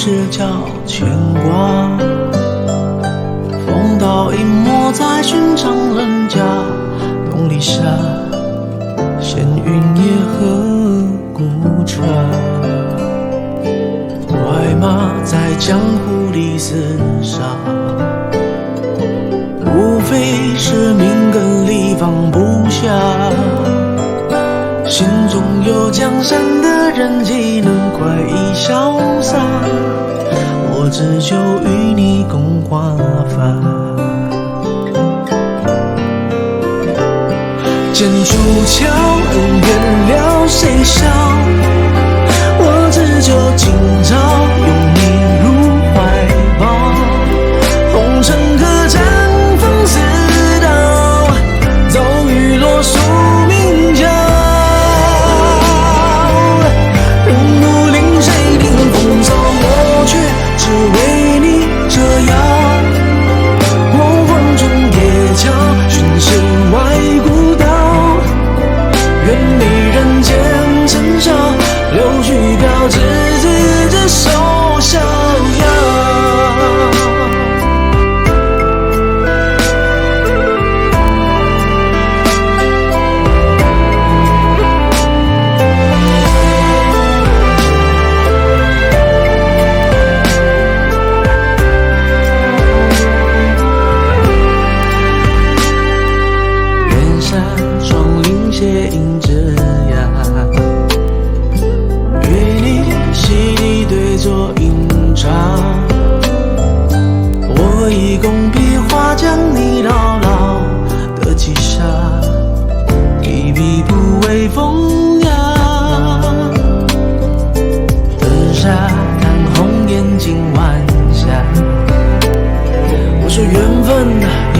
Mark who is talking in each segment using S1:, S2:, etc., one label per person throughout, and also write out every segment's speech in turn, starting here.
S1: 事叫牵挂，风刀隐没在寻常人家，东篱下闲云野鹤孤茶，快马在江湖里厮杀，无非是命根里放不下，心中有江山的人岂能快意潇洒，我只求与你共华发，剑出鞘，恩怨了谁笑，我只求今朝拥你入怀抱，红尘客栈风似刀，骤雨落宿命角，人不领谁领风骚，我却只为你折腰，过黄泉夜桥，寻世外古道，愿你人间尘嚣，柳絮飘至执手逍遥。远山双林斜映着崖，与你洗涤对坐饮茶，我以工笔画将你牢牢的记下，一笔不为风雅，灯下看红颜尽晚霞，我说缘分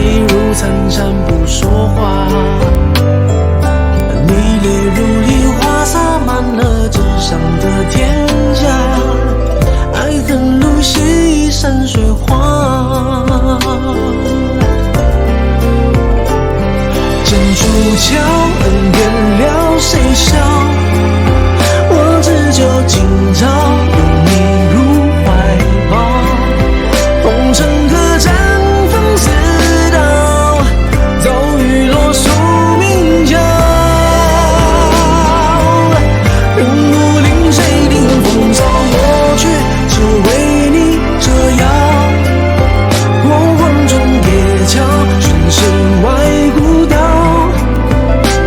S1: 一如参禅不说话，你泪如梨花洒满了纸上的天下，爱恨如洗山水画，剑出鞘，恩怨了谁笑，我只求今朝拥你入怀抱，红尘客栈风似刀，骤雨落宿命角，人不领谁领风骚，我却只为你折腰，过黄泉夜桥，寻世外古道，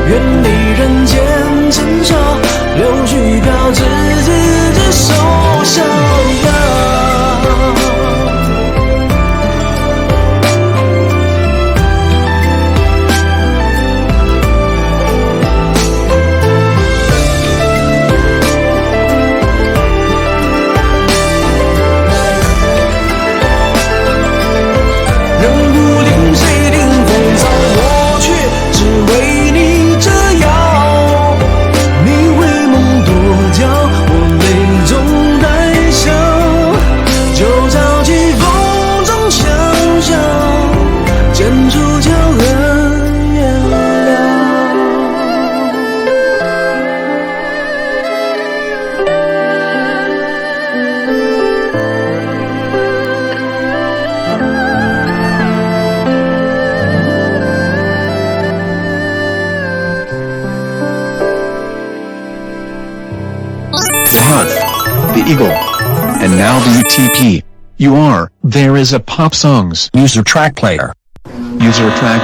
S1: 远离人间尘嚣，柳絮飘至执手逍遥。人不领谁领风骚，我却只为你折腰，你回眸多娇，我泪中带笑，就照起风中潇潇，剑出鞘，恩怨了。
S2: The Eagle. And now the UTP. There is a pop songs.
S3: User track player.
S2: User track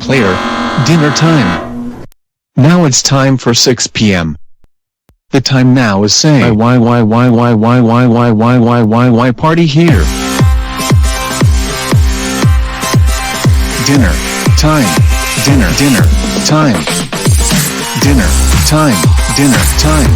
S2: player. Dinner time. Now it's time for 6 p.m. The time now is say why party here. Dinner time. Dinner time. Dinner time.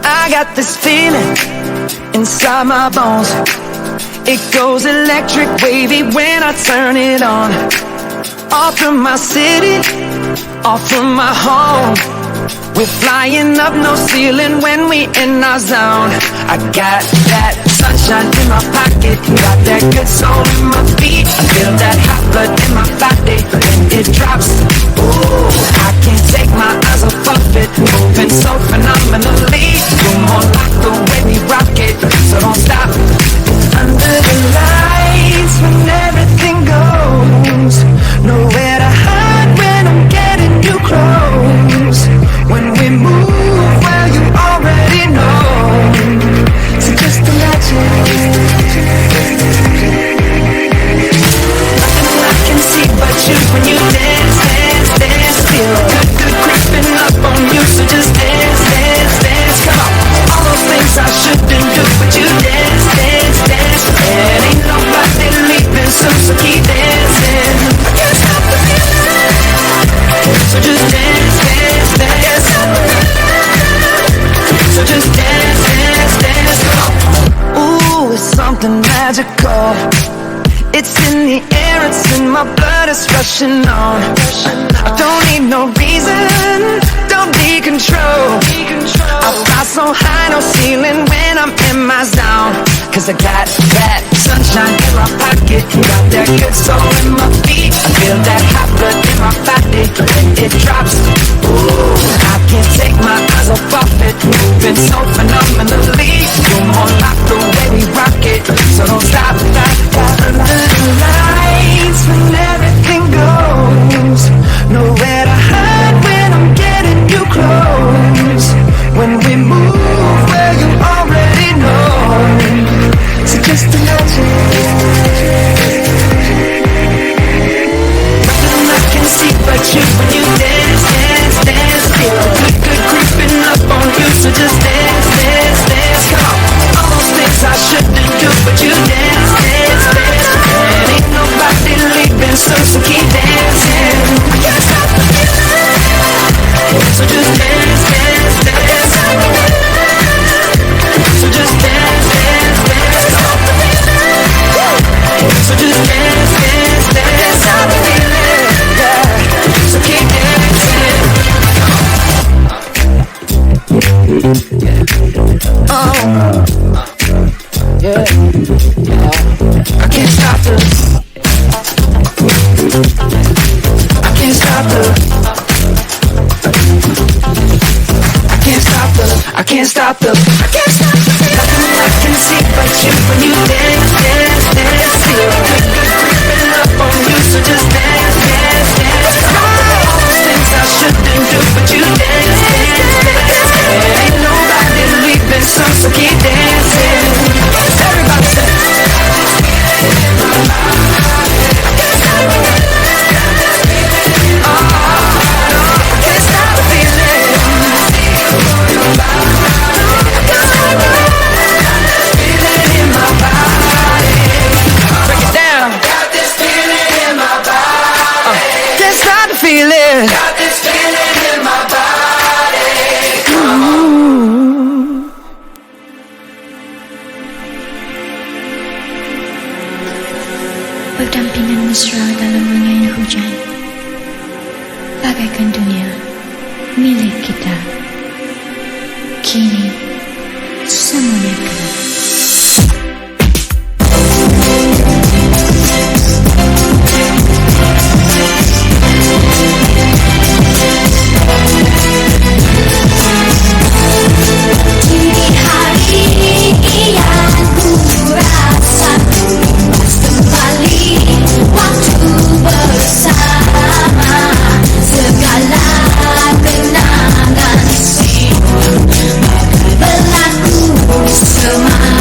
S4: I got this feeling inside my bones. It goes electric wavy when I turn it on. Off from my city, off from my home. We're flying up no ceiling when we in our zone. I got that sunshine in my pocket. rocket. Got that good soul in my feet. I feel that hot blood in my body when it drops. Ooh, I can't take my eyes off of it. Moving so phenomenally. You're more like the way we rock it, so don't stop. Under the lights when everything goes, nowhere to hide when I'm getting you close. When we move, well you already know. So just imagine. Nothing I can see but you when you dance, dance, dance. Feel good, good creeping up on you. So just dance, dance, dance. Come on. All those things I shouldn't do, but you dance, dance, dance. And ain't nobody leaving soon, so keep dancing. I can't stop the feeling. So just dance, dance, dance. So just dance, dance, dance. Ooh, it's something magical. It's in the air, it's in my blood, it's rushing on. I don't need no reason, don't need control. I fly so high, no ceiling when I'm in my zone. Cause I got that sunshine in my pocket. Got that good soul in my feet. I feel that hot blood in my body when it drops. Ooh, I can't take my eyes off of it. Moving so phenomenally. You're more like the way we rock it, so don't stop, stop, stop. Under the lights when everything goes, nowhere to hide when I'm getting you close. When we move, well you already know. So just imagine. Nothing I can see but you when you dance, dance, dance. Feel good, good creeping up on you. So just dance, dance, dance. Come on. All those things I shouldn't do, but you dance, dance, dance. And ain't nobody leaving soon, so keep dancing. I can't stop the feeling. So just dance, dance, dance. So just dance, dance, dance. So just dance, dance, dance. Stop the feeling, yeah. So keep dancing. Oh, yeah. I can't stop the. I can't stop the. I can't stop the. I can't stop the. I can't stop the. Nothing I can see but you when you dance, dance, dance. Feel good, good creeping up on you, so just dance, dance, dance. All those things I shouldn't do, but you dance, dance, dance. Ain't nobody leaving soon, so keep dancing. Everybody say. Feeling. Got this feeling in my body. Ooh.
S3: Berdampingan mesra dalam menyair hujan, bagaikan dunia milik kita. Kini semuanya gelap.
S5: Berlaku semua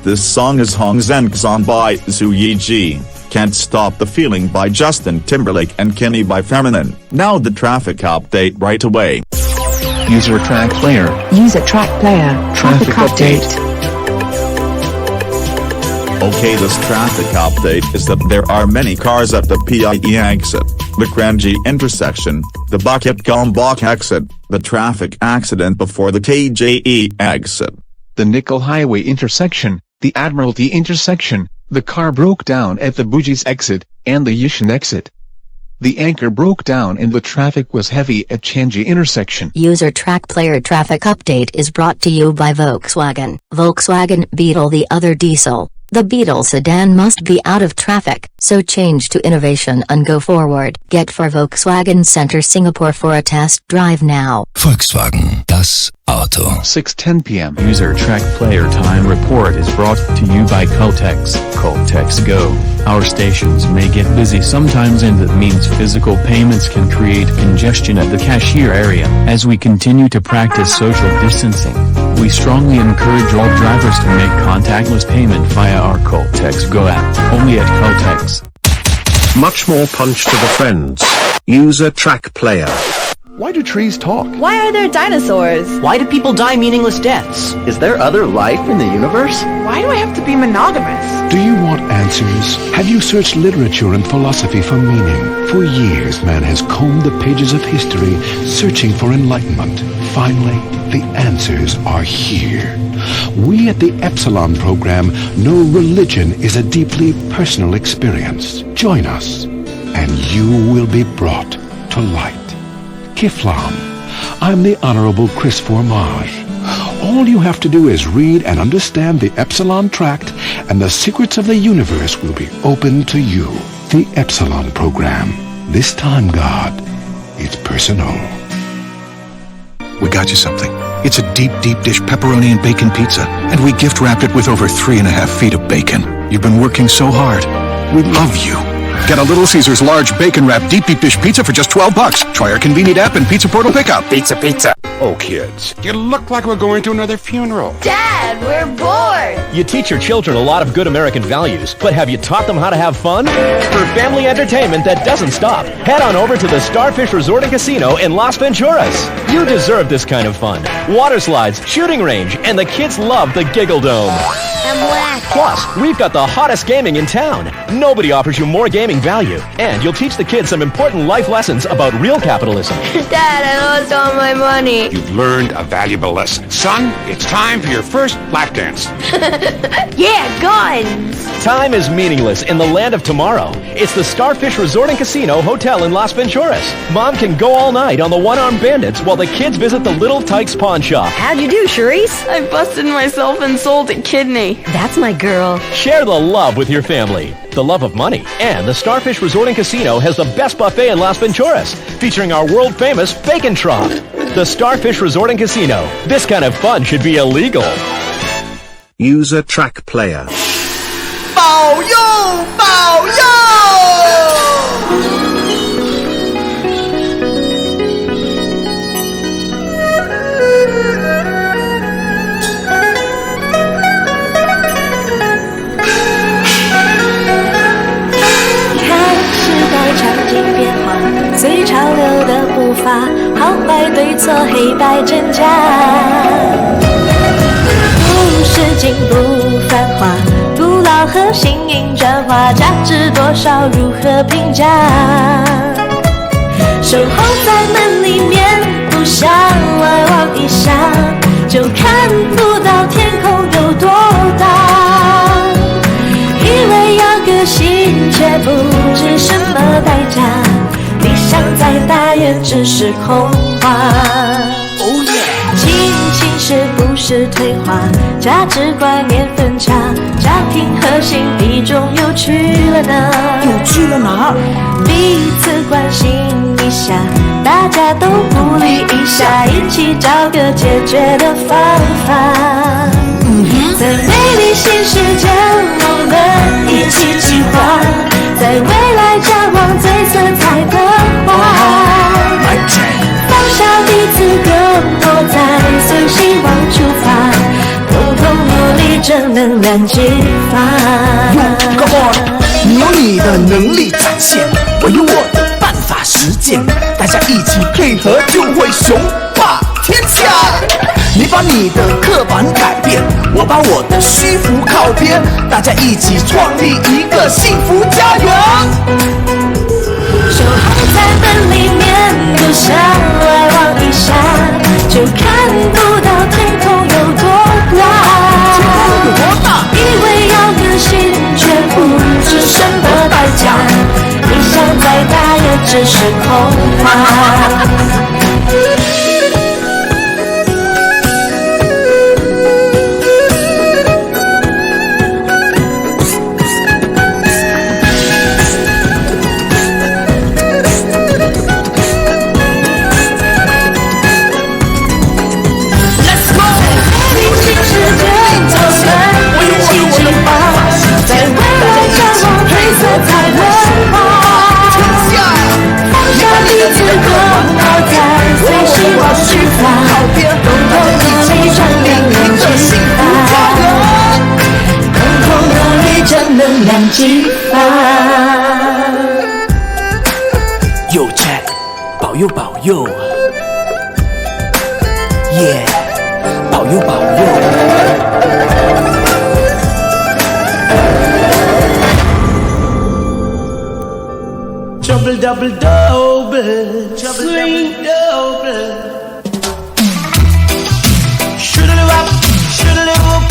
S5: This song is Hong Zeng Zon by Zhu Yiji. Can't Stop the Feeling by Justin Timberlake and Kenny by Feminine. Now the traffic update right away.
S2: User track player.
S6: User track player. Traffic update.
S5: Okay, this traffic update is that there are many cars at the PIE exit, the Kranji intersection, the Bukit Gombak exit, the traffic accident before the KJE exit,
S2: The Nickel Highway intersection, the Admiralty intersection, the car broke down at the Bugis exit, and the Yishan exit. The anchor broke down and the traffic was heavy at Changi intersection.
S6: User track player traffic update is brought to you by Volkswagen. Volkswagen Beetle, the other diesel. The Beetle sedan must be out of traffic, so change to innovation and go forward. Get for Volkswagen Center Singapore for a test drive now.
S7: Volkswagen, das Auto.
S2: 6:10 p.m.
S8: User Track Player Time Report is brought to you by Coltex. Coltex Go. Our stations may get busy sometimes, and that means physical payments can create congestion at the cashier area. As we continue to practice social distancing, we strongly encourage all drivers to make contactless payment via our Coltex Go app, only at Coltex.
S9: Much more punch to the friends. User track player.
S10: Why do trees talk?
S11: Why are there dinosaurs?
S12: Why do people die meaningless deaths?
S10: Is there other life in the universe?
S11: Why do I have to be monogamous?
S13: Do you want answers? Have you searched literature and philosophy for meaning? For years, man has combed the pages of history, searching for enlightenment. Finally, the answers are here. We at the Epsilon program know religion is a deeply personal experience. Join us, and you will be brought to light. Kiflam. I'm the Honorable Chris Formage. All you have to do is read and understand the Epsilon Tract, and the secrets of the universe will be open to you. The Epsilon program. This time, God, it's personal.
S7: We got you something. It's a deep dish pepperoni and bacon pizza, and we gift wrapped it with over 3.5 feet of bacon. You've been working so hard. We love you. Get a Little Caesars large bacon wrapped deep dish pizza for just $12. Try our convenient app and Pizza Portal pickup.
S9: Pizza.
S13: Oh, kids, you look like we're going to another funeral.
S11: Dad, we're bored.
S14: You teach your children a lot of good American values, but have you taught them how to have fun? For family entertainment that doesn't stop, head on over to the Starfish Resort and Casino in Las Venturas. You deserve this kind of fun. Water slides, shooting range, and the kids love the Giggle Dome. Plus, we've got the hottest gaming in town. Nobody offers you more gaming value, and you'll teach the kids some important life lessons about real capitalism.
S11: Dad, I lost all my money.
S13: You've learned a valuable lesson. Son, it's time for your first lap dance.
S11: Yeah, guns.
S14: Time is meaningless in the land of tomorrow. It's the Starfish Resort and Casino Hotel in Las Venturas. Mom can go all night on the One-Armed Bandits while the kids visit the Little Tykes Pawn Shop.
S6: How'd you do, Charisse?
S11: I busted myself and sold a kidney.
S6: That's my girl.
S14: Share the love with your family, the love of money, and the Starfish Resort and Casino has the best buffet in Las Venturas, featuring our world-famous bacon trough. The Starfish Resort and Casino. This kind of fun should be illegal.
S9: User track player.
S4: 保佑保佑
S3: 随潮流的步伐，好坏对错，黑白真假。不是进步繁华，古老和新颖转化，价值多少，如何评价？守候在门里面，不想外望一下，就看不到天空有多大。以为要个性，却不知什么代价。理想再大也只是空话。Oh yeah！ 亲情是不是退化？价值观念分叉，家庭核心比重又去了哪？
S12: 又去了哪？
S3: 彼此关心一下，大家都鼓励一下，一起找个解决的方法。在美丽新世界，我们一起计划，在未来展望最色彩的花。放下彼此隔膜，再随希望出发，共同努力正能量激发。
S1: Come on， 你有你的能力展现，我有我的办法实践，大家一起配合就会雄霸天下。你把你的刻板改变，我把我的虚浮靠边，大家一起创立一个幸福家园。
S3: 手还在门里面，不向外望一下，就看不到天空有多大。以为要个性，却不知什么代价。理想再大，也只是空话。激发。
S1: Yo Jack， 保佑保佑 ，Yeah， 保佑保佑。Double double double, swing double. Shoulda wap, shoulda wap,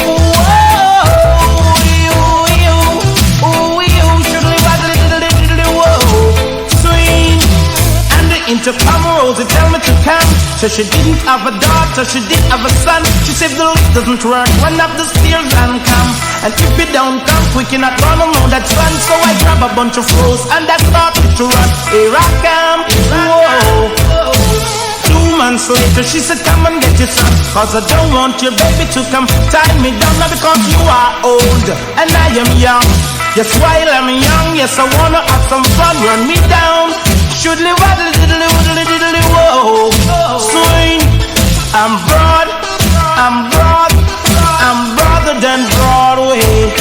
S1: intercom Rosie tell me to come. So she didn't have a daughter, she did have a son. She said the lift doesn't work, run up the stairs and come. And if you don't come quick, you're not gonna know that's fun. So I grab a bunch of froze and I started to run. Here I come, whoa. 2 months later she said come and get your son, cause I don't want your baby to come tie me down. Now because you are old and I am young. Yes, while I'm young, yes I wanna have some fun. Run me down, shoodly waddly diddly woodly diddly whoa. Swing, I'm broad, I'm broad, I'm broader than Broadway.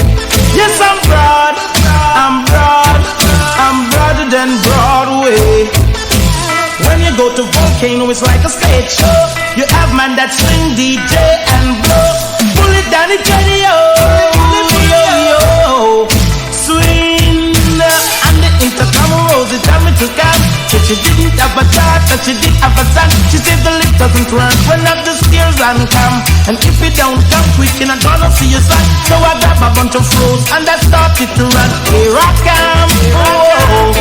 S1: Yes, I'm broad, I'm broad, I'm broader than Broadway. When you go to Volcano, it's like a stage show. You have man that swing DJ and blow. Pull it down the radio, yo. Swing, and the intercom Rosie tell me to come. Said she didn't have a daughter, she did have a son. She said the lift doesn't work, run up the stairs and come. And if you don't come quick, you're not gonna see your son. So I grab a bunch of froze and I started to run. Here I come, oh.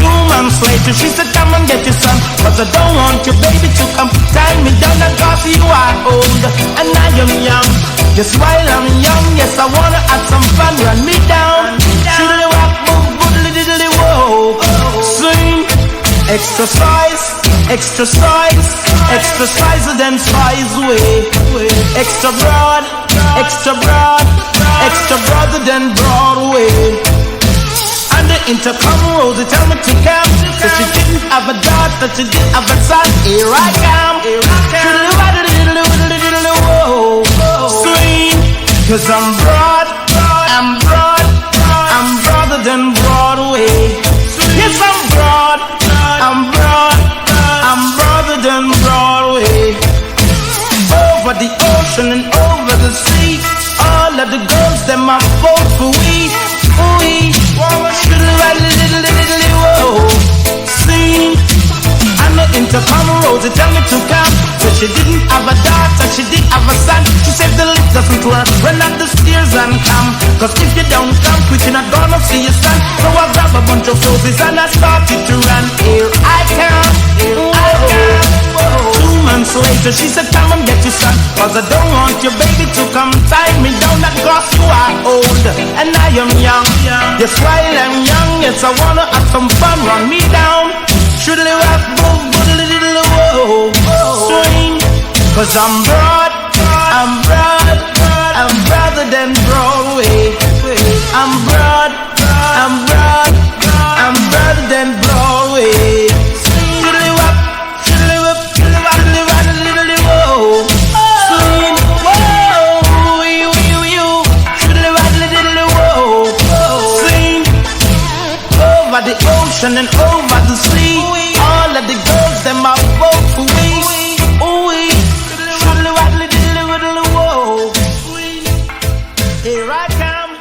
S1: 2 months later she said come and get your son, cause I don't want your baby to come tie me down. And cause you are old and I am young. Yes, while I'm young, yes I wanna have some fun. Run me down, shoodly wap, boom, boodly diddly whoa. Swing, exercise, exercise, exercise then size way. Extra broad, extra broad, extra broader than Broadway. And the intercom Rosie tell me to come. So she didn't have a daughter, she did have a son. Here I come, whoa. Swing, cause I'm broad, I'm broad, I'm broader than Broadway. Yes, I'm broad, I'm broad, I'm broader than Broadway. Over the ocean and over the sea, all of the girls them are vote for we. Sing, and the intercom Rosie tell me to come. So she didn't have a daughter, she did have a son. She said the lift doesn't work, run up the stairs and come. Cause if you don't come quick, you're not gonna see your son. So I grab a bunch of roses and I started to run. Here I come, here I come. 2 months later she said come and get your son, cause I don't want your baby to come tie me down. That cause you are old and I am young. Yes, while I'm young, yes I wanna have some fun. Run me down, shoodly wap, boom, boodly diddly whoa. Swing, cause I'm broad, I'm broad, I'm broader than Broadway. I'm broad, I'm broad, I'm broader than Broadway. Shoodly wap, shoodly wap, shoodly wap, diddly wap, diddly whoa. Swing, whoa, turning over the sea. All of the girls, them are both for we. Ooh-wee, diddly-waddly, whoa. Here I come,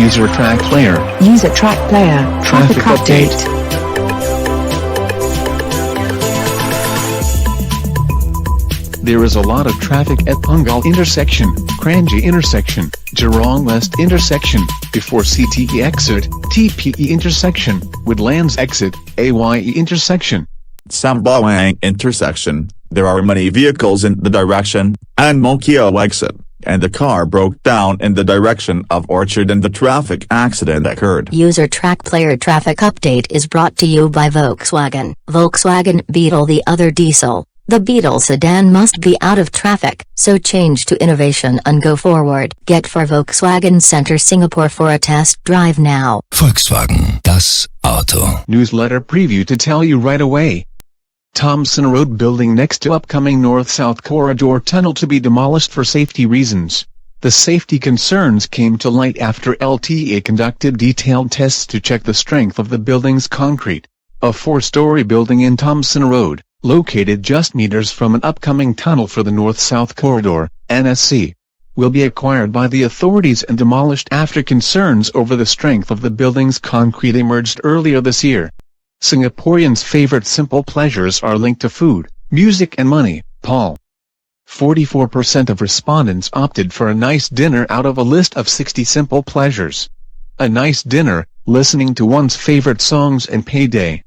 S2: User track player.
S15: User track player.
S2: Traffic update. There is a lot of traffic at Pungal intersection, Kranji intersection, Jurong West intersection, before CTE exit, TPE intersection, Woodlands exit, AYE intersection.
S5: Sambawang intersection, there are many vehicles in the direction, and Mokyo exit, and the car broke down in the direction of Orchard and the traffic accident occurred.
S6: User track player traffic update is brought to you by Volkswagen. Volkswagen Beetle the other diesel. The Beetle sedan must be out of traffic, so change to innovation and go forward. Get for Volkswagen Center Singapore for a test drive now.
S7: Volkswagen, das Auto.
S2: Newsletter preview to tell you right away. Thomson Road building next to upcoming North-South Corridor tunnel to be demolished for safety reasons. The safety concerns came to light after LTA conducted detailed tests to check the strength of the building's concrete. A 4-story building in Thomson Road, located just meters from an upcoming tunnel for the North-South Corridor, NSC, will be acquired by the authorities and demolished after concerns over the strength of the building's concrete emerged earlier this year. Singaporeans' favorite simple pleasures are linked to food, music and money, Paul. 44% of respondents opted for a nice dinner out of a list of 60 simple pleasures. A nice dinner, listening to one's favorite songs and payday.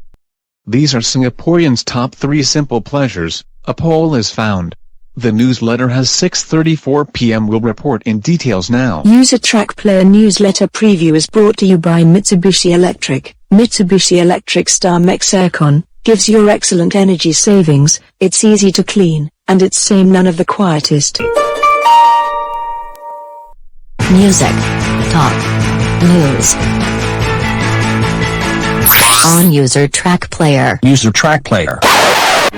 S2: These are Singaporeans' top 3 simple pleasures, a poll is found. The newsletter has 6:34 p.m. will report in details now.
S15: User track player newsletter preview is brought to you by Mitsubishi Electric. Mitsubishi Electric Star Mex Aircon gives your excellent energy savings, it's easy to clean, and it's same none of the quietest.
S6: Music. Talk. News. On user track player.
S16: User track player.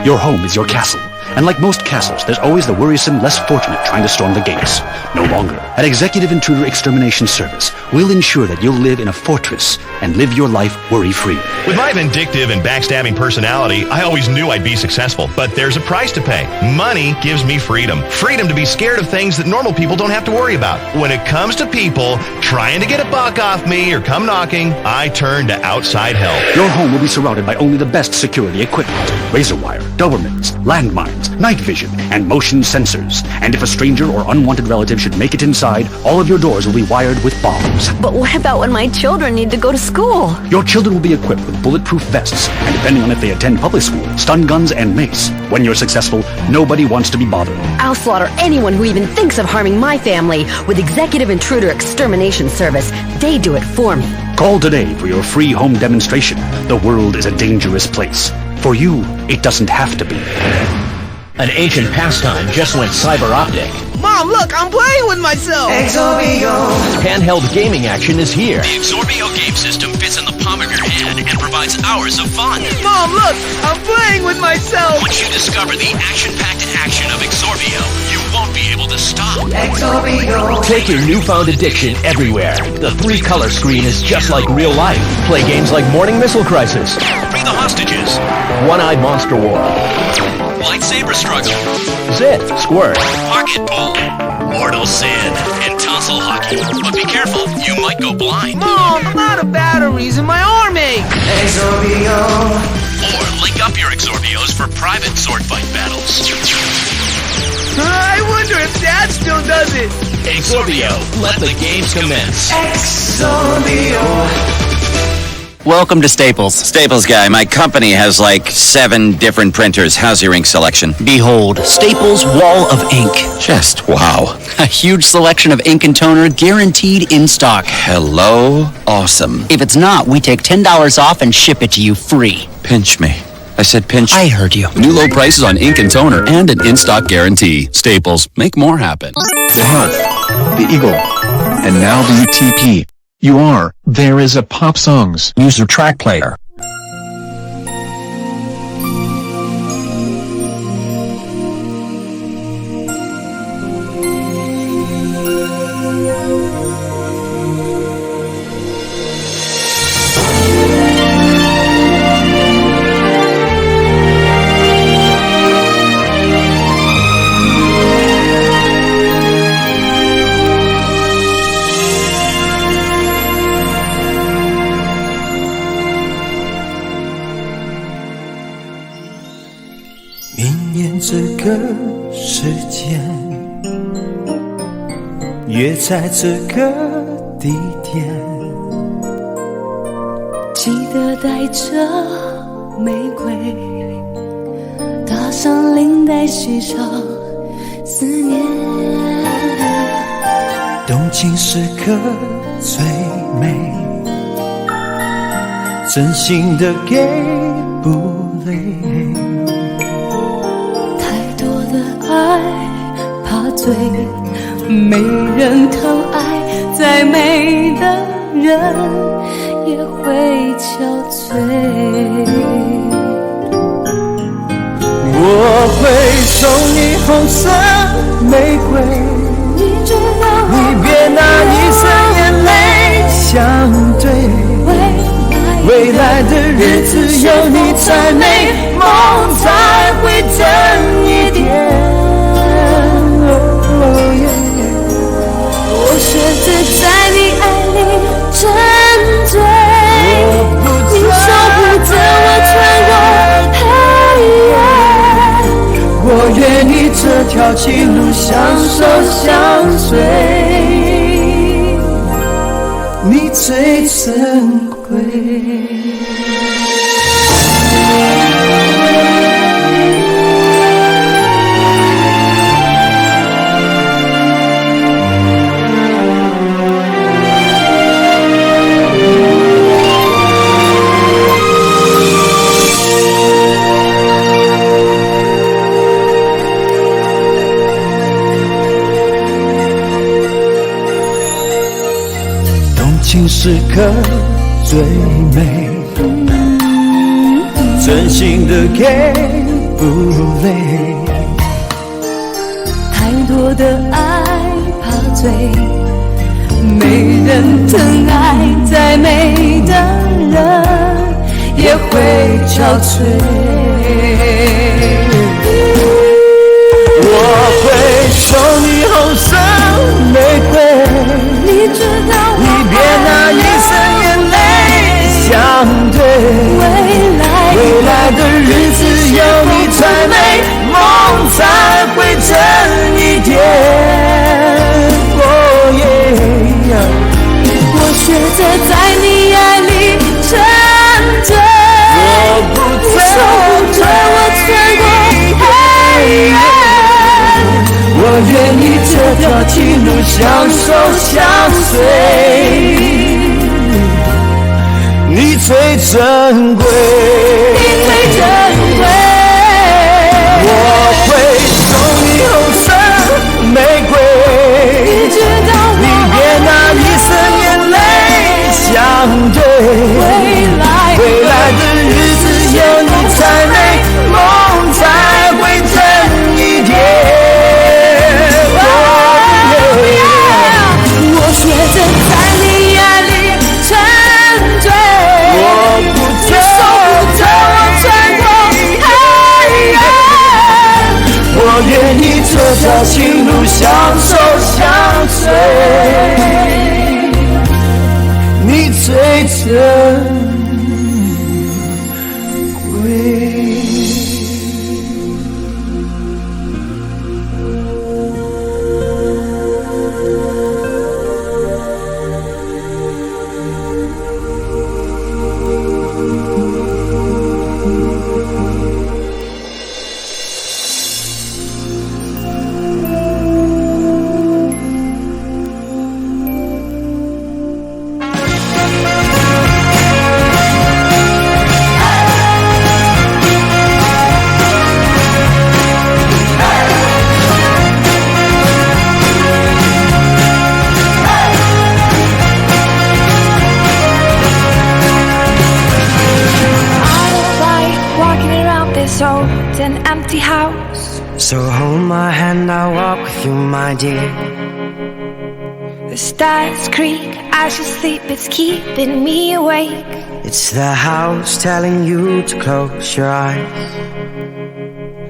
S16: Your home is your castle. And like most castles, there's always the worrisome, less fortunate trying to storm the gates. No longer. At Executive Intruder Extermination Service, we'll ensure that you'll live in a fortress and live your life worry-free.
S17: With my vindictive and backstabbing personality, I always knew I'd be successful. But there's a price to pay. Money gives me freedom. Freedom to be scared of things that normal people don't have to worry about. When it comes to people trying to get a buck off me or come knocking, I turn to outside help.
S16: Your home will be surrounded by only the best security equipment. Razor wire, Dobermans, landmines, night vision, and motion sensors. And if a stranger or unwanted relative should make it inside, all of your doors will be wired with bombs.
S18: But what about when my children need to go to school?
S16: Your children will be equipped with bulletproof vests, and depending on if they attend public school, stun guns and mace. When you're successful, nobody wants to be bothered.
S18: I'll slaughter anyone who even thinks of harming my family with Executive Intruder Extermination Service. They do it for me.
S16: Call today for your free home demonstration. The world is a dangerous place. For you, it doesn't have to be.
S14: An ancient pastime just went cyber optic.
S1: Mom, look, I'm playing with myself. Exorbio.
S14: Handheld gaming action is here.
S19: The Exorbio game system fits in the palm of your hand and provides hours of fun.
S1: Mom, look, I'm playing with myself.
S19: Once you discover the action-packed action of Exorbio, you won't be able to stop.
S1: Exorbio.
S14: Take your newfound addiction everywhere. The 3-color screen is just like real life. Play games like Morning Missile Crisis.
S19: Free the hostages.
S14: One-Eyed Monster War.
S19: Lightsaber struggle.
S14: Zit, Squirt.
S19: Pocket pull. Mortal Sin. And tonsil hockey. But be careful, you might go blind.
S1: Mom, I'm out of batteries in my arm ache. Exorbio.
S19: Or link up your Exorbios for private sword fight battles.
S1: I wonder if Dad still does it.
S19: Exorbio, let the games commence.
S1: Exorbio.
S20: Welcome to Staples. Staples guy, my company has like 7 different printers. How's your ink selection?
S21: Behold, Staples Wall of Ink.
S20: Just wow.
S21: A huge selection of ink and toner guaranteed in stock.
S20: Hello? Awesome.
S21: If it's not, we take $10 off and ship it to you free.
S20: Pinch me. I said pinch.
S21: I heard you.
S20: New low prices on ink and toner and an in-stock guarantee. Staples. Make more happen.
S2: The Health. The Eagle. And now the UTP. You are, there is a pop songs.
S16: User track player.
S4: 约在这个地点。
S3: 记得带着玫瑰，打上领带，系上思念。
S4: 动情时刻最美，真心的给不累。
S3: 太多的爱怕醉，没人疼爱，再美的人也会憔悴。
S4: 我会送你红色玫瑰，你别拿一生眼泪相对。未来的日子有你才美，梦才会真一点。
S3: 我学着在你爱里沉醉，你守护着我穿过黑夜。
S4: 我愿意这条情路相守相随，你最珍贵。情时刻最美，真心的给不累。
S3: 太多的爱怕醉，没人疼爱，再美的人也会憔悴。
S4: 我会送你红色玫瑰，
S3: 你知道
S4: 你别拿一生眼泪相对。未来的日子有你才美，梦才会真一点。
S3: 我学着在你爱里沉醉，你守护着我穿过黑夜。
S4: 我愿意这条情路相守相随，你最珍贵，
S3: 你最珍贵。
S4: 我会送你红色玫瑰，
S3: 你知道
S4: 你别拿一生眼泪相对。未来的日子有你才美，梦才会真一点。
S3: 我学着在你爱里沉醉，你守护着我穿过黑夜。
S4: 我愿意这条情路相守相随，你最珍贵。
S8: An empty house.
S22: So hold my hand, I'll walk with you, my dear.
S8: The stars creak as you sleep, it's keeping me awake.
S22: It's the house telling you to close your eyes.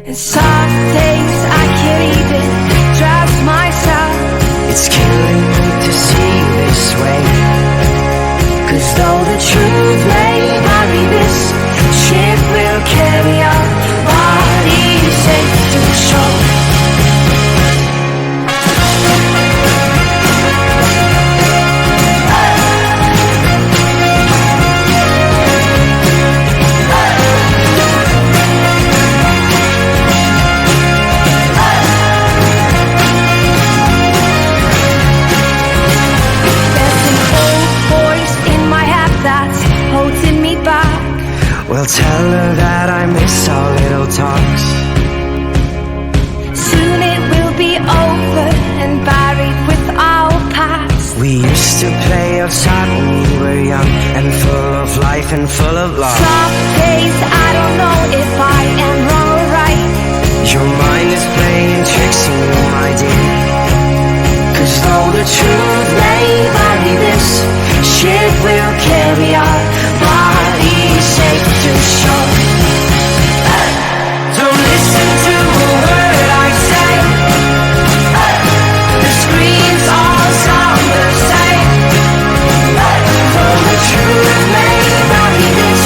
S8: And some days I can't even trust myself.
S22: It's killing me to see you this way. 'Cause though the truth may vary, this ship will carry our bodies safe to shore.
S4: alive.
S8: Some days I don't know if I am wrong or right.
S4: Your mind is playing tricks on you, my dear. 'Cause though the truth may vary, this ship will carry our bodies safe to shore. Don't listen to a word I say. The screams all sound the same. Though the truth may vary, this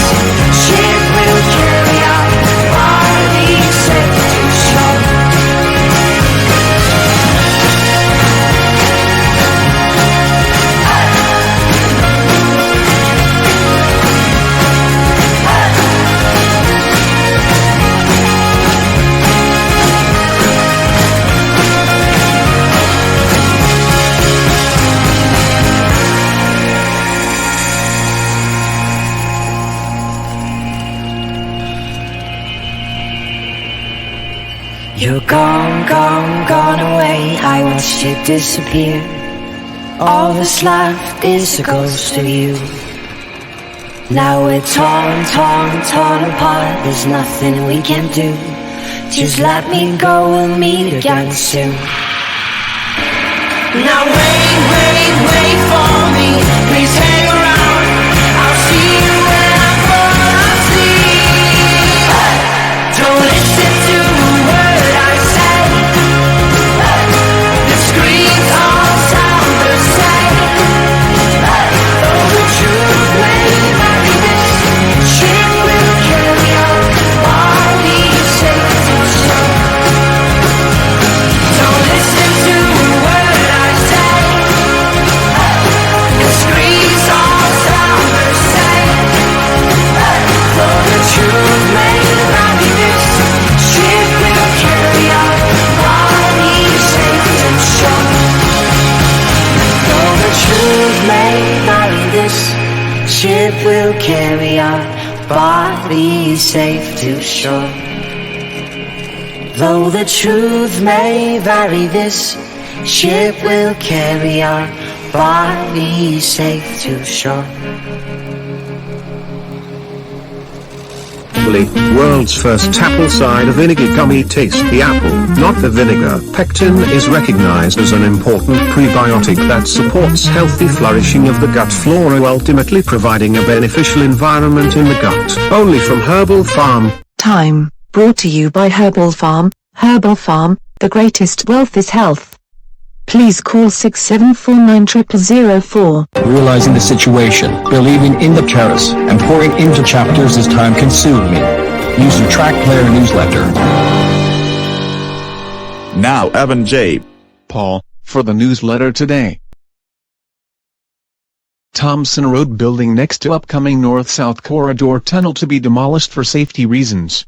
S4: ship will carry our bodies safe to shore. You're gone, gone, gone away. I watched you disappear. All that's left is a ghost of you. Now we're torn, torn, torn apart. There's nothing we can do. Just let me go, we'll meet again soon. Now wait, wait, wait for me. Please hang around. I'll see you when I fall asleep. Don't listen to a word I say. The screams all sound the same. Though the truth may vary, this ship will carry our bodies safe to shore. Don't listen to a word I say. The screams all sound the same. Though the truth may vary, this ship will carry our bodies safe to shore. Though the truth may vary, this ship will carry our bodies safe to shore. Though the truth may vary, this ship will carry our bodies safe to shore.
S9: World's first apple cider vinegar gummy. Taste the apple, not the vinegar. Pectin is recognized as an important prebiotic that supports healthy flourishing of the gut flora, ultimately providing a beneficial environment in the gut. Only from Herbal Farm.
S15: Time, brought to you by Herbal Farm. Herbal Farm, the greatest wealth is health. Please call 67490004.
S10: Realizing the situation, believing in the chorus, and pouring into chapters as time consumed me. Use your track player newsletter.
S5: Now Evan J.
S2: Paul, for the newsletter today. Thompson Road building next to upcoming North-South Corridor tunnel to be demolished for safety reasons.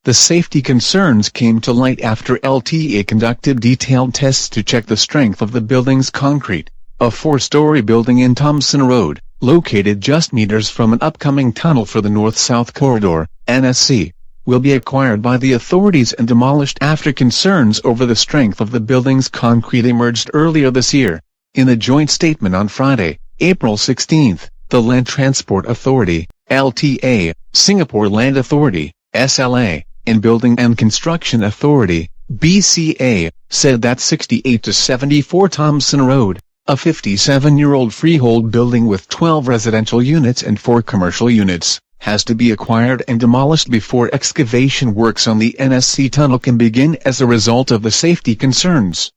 S2: The safety concerns came to light after LTA conducted detailed tests to check the strength of the building's concrete. A four-story building in Thompson Road, located just meters from an upcoming tunnel for the North-South Corridor, NSC, will be acquired by the authorities and demolished after concerns over the strength of the building's concrete emerged earlier this year. In a joint statement on Friday, April 16, the Land Transport Authority, LTA, Singapore Land Authority, SLA, and Building and Construction Authority, BCA, said that 68 to 74 Thompson Road, a 57-year-old freehold building with 12 residential units and 4 commercial units, has to be acquired and demolished before excavation works on the NSC tunnel can begin as a result of the safety concerns.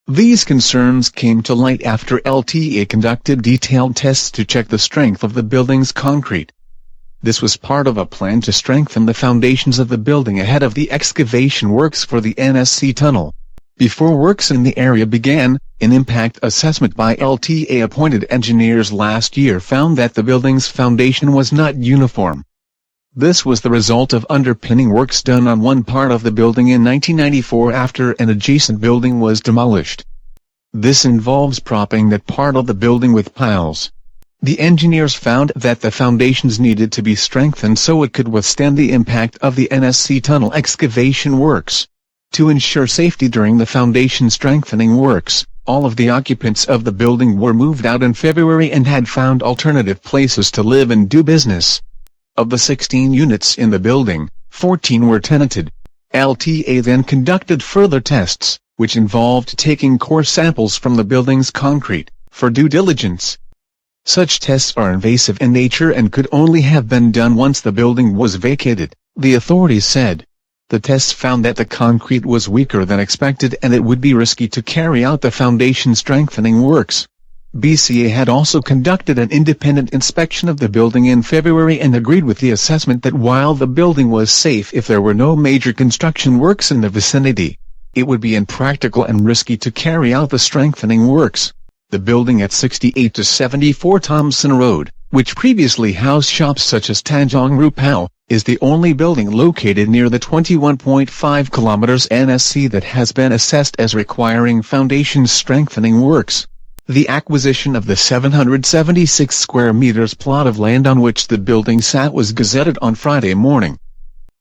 S2: These concerns came to light after LTA conducted detailed tests to check the strength of the building's concrete. This was part of a plan to strengthen the foundations of the building ahead of the excavation works for the NSC tunnel. Before works in the area began, an impact assessment by LTA-appointed engineers last year found that the building's foundation was not uniform. This was the result of underpinning works done on one part of the building in 1994 after an adjacent building was demolished. This involves propping that part of the building with piles. The engineers found that the foundations needed to be strengthened so it could withstand the impact of the NSC tunnel excavation works. To ensure safety during the foundation strengthening works, All of the occupants of the building were moved out in February and had found alternative places to live and do business. Of the 16 units in the building, 14 were tenanted. LTA then conducted further tests, which involved taking core samples from the building's concrete, for due diligence. Such tests are invasive in nature and could only have been done once the building was vacated, the authorities said. The tests found that the concrete was weaker than expected and it would be risky to carry out the foundation strengthening works. BCA had also conducted an independent inspection of the building in February and agreed with the assessment that while the building was safe if there were no major construction works in the vicinity, it would be impractical and risky to carry out the strengthening works. The building at 68 to 74 Thompson Road, which previously housed shops such as Tanjong Rupao, is the only building located near the 21.5 kilometers NSC that has been assessed as requiring foundation strengthening works. The acquisition of the 776 square meters plot of land on which the building sat was gazetted on Friday morning.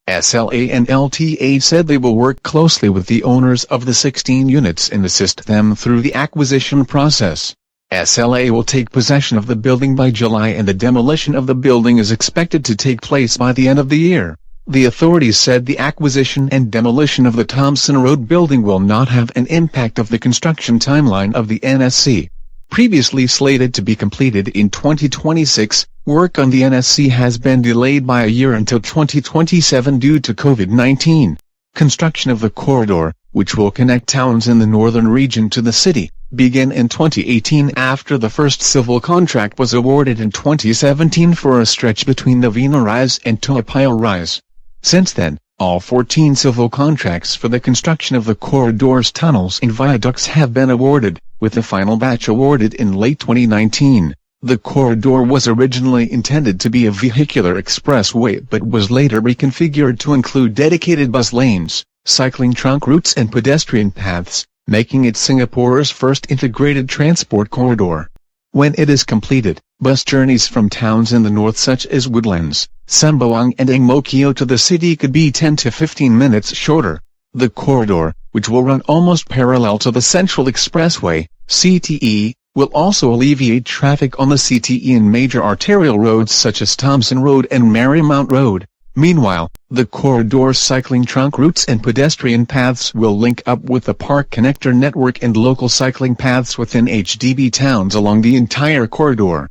S2: SLA and LTA said they will work closely with the owners of the 16 units and assist them through the acquisition process. SLA will take possession of the building by July and the demolition of the building is expected to take place by the end of the year. The authorities said the acquisition and demolition of the Thompson Road building will not have an impact of the construction timeline of the NSC. Previously slated to be completed in 2026, work on the NSC has been delayed by a year until 2027 due to COVID-19. Construction of the corridor, which will connect towns in the northern region to the city, began in 2018 after the first civil contract was awarded in 2017 for a stretch between Novena Rise and Toa Rise. Since then, all 14 civil contracts for the construction of the corridor's tunnels and viaducts have been awarded, with the final batch awarded in late 2019. The corridor was originally intended to be a vehicular expressway but was later reconfigured to include dedicated bus lanes, cycling trunk routes and pedestrian paths, making it Singapore's first integrated transport corridor. When it is completed, bus journeys from towns in the north such as Woodlands, Sembawang and Ang Mo Kio to the city could be 10 to 15 minutes shorter. The corridor, which will run almost parallel to the Central Expressway, CTE, will also alleviate traffic on the CTE and major arterial roads such as Thompson Road and Marymount Road. Meanwhile, the corridor's cycling trunk routes and pedestrian paths will link up with the Park Connector network and local cycling paths within HDB towns along the entire corridor.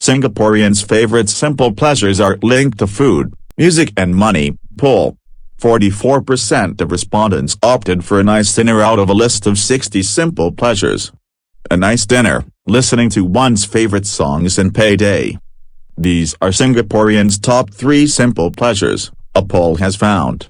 S5: Singaporeans' favorite simple pleasures are linked to food, music and money. Poll. 44% of respondents opted for a nice dinner out of a list of 60 simple pleasures. A nice dinner, listening to one's favorite songs and payday. These are Singaporeans' top 3 simple pleasures, a poll has found.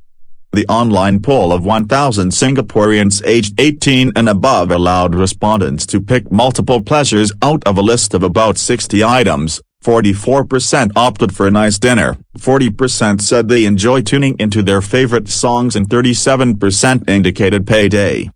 S5: The online poll of 1,000 Singaporeans aged 18 and above allowed respondents to pick multiple pleasures out of a list of about 60 items. 44% opted for a nice dinner, 40% said they enjoy tuning into their favorite songs and 37% indicated payday.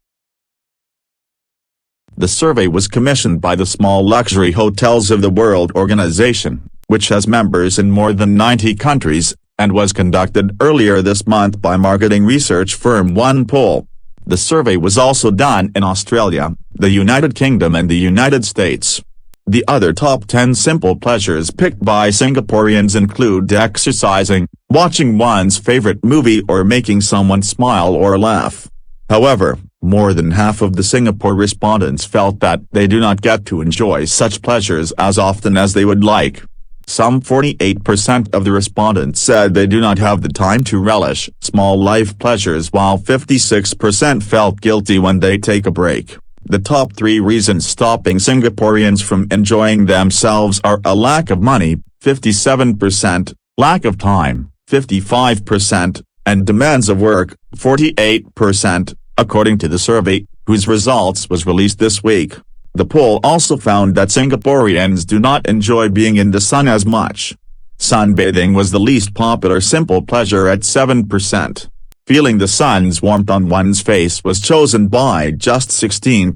S5: The survey was commissioned by the Small Luxury Hotels of the World organization, which has members in more than 90 countries, and was conducted earlier this month by marketing research firm OnePoll. The survey was also done in Australia, the United Kingdom and the United States. The other top 10 simple pleasures picked by Singaporeans include exercising, watching one's favorite movie or making someone smile or laugh. However, more than half of the Singapore respondents felt that they do not get to enjoy such pleasures as often as they would like. Some 48% of the respondents said they do not have the time to relish small life pleasures while 56% felt guilty when they take a break. The top 3 reasons stopping Singaporeans from enjoying themselves are a lack of money, 57%, lack of time, 55%, and demands of work, 48%, according to the survey, whose results was released this week. The poll also found that Singaporeans do not enjoy being in the sun as much. Sunbathing was the least popular simple pleasure at 7%. Feeling the sun's warmth on one's face was chosen by just 16%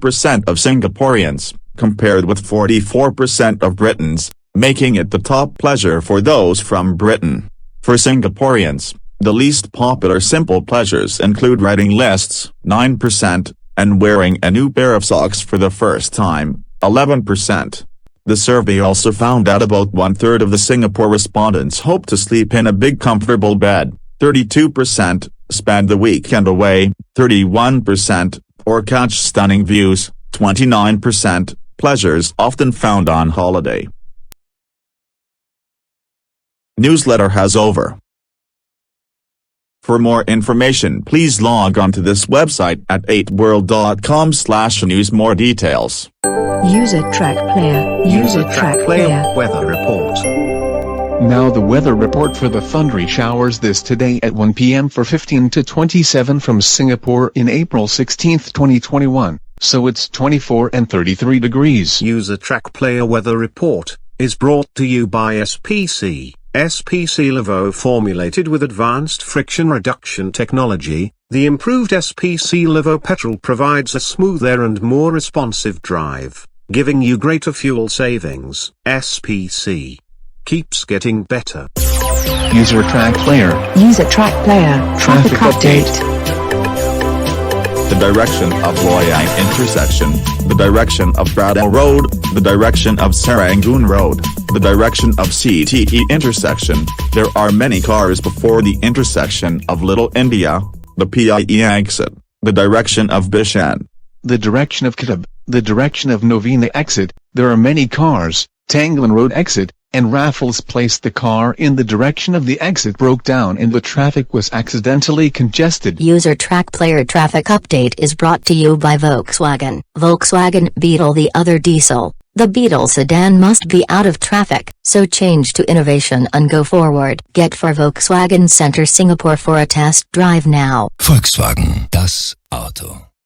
S5: of Singaporeans, compared with 44% of Britons, making it the top pleasure for those from Britain. For Singaporeans, The least popular simple pleasures include writing lists, 9%, and wearing a new pair of socks for the first time, 11%. The survey also found out about 1/3 of the Singapore respondents hope to sleep in a big comfortable bed, 32%, spend the weekend away, 31%, or catch stunning views, 29%, pleasures often found on holiday. Newsletter has over. For more information, please log on to this website at 8world.com/news. More details.
S15: User Track Player. User Track Player.
S9: Weather report.
S2: Now the weather report for the thundery showers this today at 1 p.m. for 15 to 27 from Singapore in April 16, 2021, so it's 24 and 33 degrees.
S9: User Track Player weather report is brought to you by SPC. SPC Levo formulated with advanced friction reduction technology. The improved SPC Levo petrol provides a smoother and more responsive drive, giving you greater fuel savings. SPC keeps getting better.
S2: User Track Player.
S15: User Track Player.
S2: Traffic update.
S5: The direction of Loyang intersection, the direction of Bradell Road, the direction of Serangoon Road, the direction of CTE intersection. There are many cars before the intersection of Little India, the PIE exit, the direction of Bishan,
S2: the direction of Kitab, the direction of Novena exit. There are many cars. Tanglan Road exit, and Raffles Place. The car in the direction of the exit broke down and the traffic was accidentally congested.
S6: User Track Player traffic update is brought to you by Volkswagen. Volkswagen Beetle, the other diesel. The Beetle sedan must be out of traffic, so change to innovation and go forward. Get for Volkswagen Center Singapore for a test drive now.
S11: Volkswagen, das Auto.